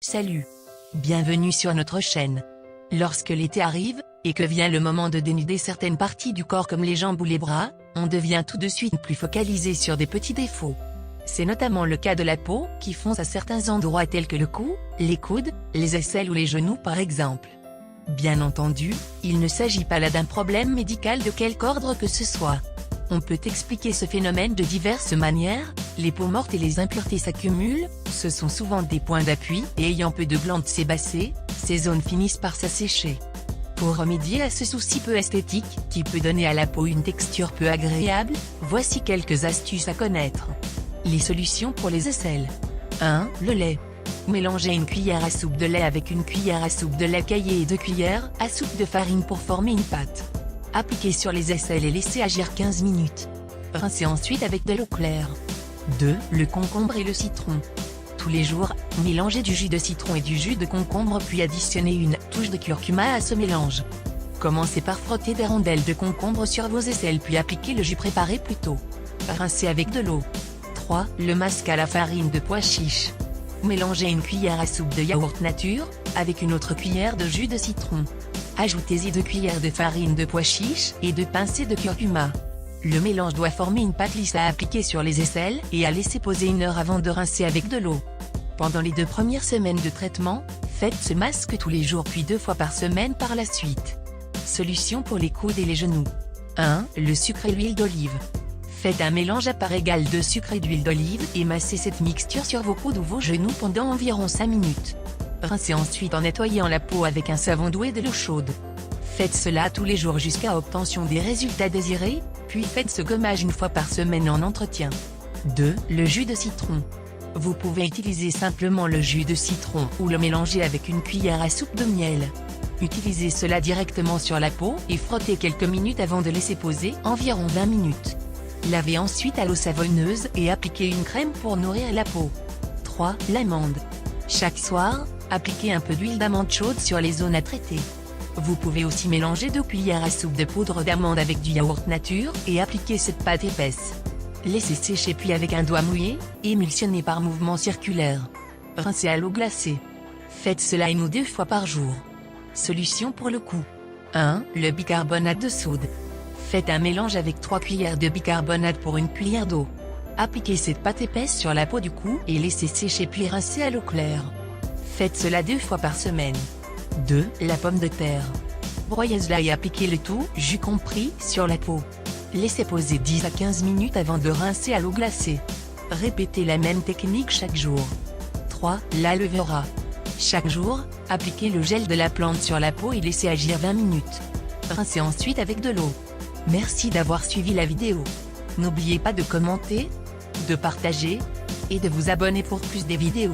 Salut. Bienvenue sur notre chaîne. Lorsque l'été arrive, et que vient le moment de dénuder certaines parties du corps comme les jambes ou les bras, on devient tout de suite plus focalisé sur des petits défauts. C'est notamment le cas de la peau, qui fonce à certains endroits tels que le cou, les coudes, les aisselles ou les genoux par exemple. Bien entendu, il ne s'agit pas là d'un problème médical de quelque ordre que ce soit. On peut expliquer ce phénomène de diverses manières. Les peaux mortes et les impuretés s'accumulent, ce sont souvent des points d'appui, et ayant peu de glandes sébacées, ces zones finissent par s'assécher. Pour remédier à ce souci peu esthétique, qui peut donner à la peau une texture peu agréable, voici quelques astuces à connaître. Les solutions pour les aisselles. 1. Le lait. Mélangez une cuillère à soupe de lait avec une cuillère à soupe de lait caillé et 2 cuillères à soupe de farine pour former une pâte. Appliquez sur les aisselles et laissez agir 15 minutes. Rincez ensuite avec de l'eau claire. 2. Le concombre et le citron. Tous les jours, mélangez du jus de citron et du jus de concombre puis additionnez une touche de curcuma à ce mélange. Commencez par frotter des rondelles de concombre sur vos aisselles puis appliquez le jus préparé plus tôt. Rincez avec de l'eau. 3. Le masque à la farine de pois chiche. Mélangez une cuillère à soupe de yaourt nature, avec une autre cuillère de jus de citron. Ajoutez-y 2 cuillères de farine de pois chiche et 2 pincées de curcuma. Le mélange doit former une pâte lisse à appliquer sur les aisselles et à laisser poser 1 heure avant de rincer avec de l'eau. Pendant les 2 premières semaines de traitement, faites ce masque tous les jours puis 2 fois par semaine par la suite. Solution pour les coudes et les genoux. 1. Le sucre et l'huile d'olive. Faites un mélange à part égale de sucre et d'huile d'olive et massez cette mixture sur vos coudes ou vos genoux pendant environ 5 minutes. Rincez ensuite en nettoyant la peau avec un savon doux et de l'eau chaude. Faites cela tous les jours jusqu'à obtention des résultats désirés, puis faites ce gommage 1 fois par semaine en entretien. 2. Le jus de citron. Vous pouvez utiliser simplement le jus de citron ou le mélanger avec une cuillère à soupe de miel. Utilisez cela directement sur la peau et frottez quelques minutes avant de laisser poser environ 20 minutes. Lavez ensuite à l'eau savonneuse et appliquez une crème pour nourrir la peau. 3. L'amande. Chaque soir, appliquez un peu d'huile d'amande chaude sur les zones à traiter. Vous pouvez aussi mélanger 2 cuillères à soupe de poudre d'amande avec du yaourt nature et appliquer cette pâte épaisse. Laissez sécher puis avec un doigt mouillé, émulsionnez par mouvement circulaire. Rincez à l'eau glacée. Faites cela 1 ou 2 fois par jour. Solution pour le cou. 1. Le bicarbonate de soude. Faites un mélange avec 3 cuillères de bicarbonate pour 1 cuillère d'eau. Appliquez cette pâte épaisse sur la peau du cou et laissez sécher puis rincer à l'eau claire. Faites cela 2 fois par semaine. 2. La pomme de terre. Broyez-la et appliquez le tout, jus compris, sur la peau. Laissez poser 10 à 15 minutes avant de rincer à l'eau glacée. Répétez la même technique chaque jour. 3. L'aloe vera. Chaque jour, appliquez le gel de la plante sur la peau et laissez agir 20 minutes. Rincez ensuite avec de l'eau. Merci d'avoir suivi la vidéo. N'oubliez pas de commenter, de partager, et de vous abonner pour plus de vidéos.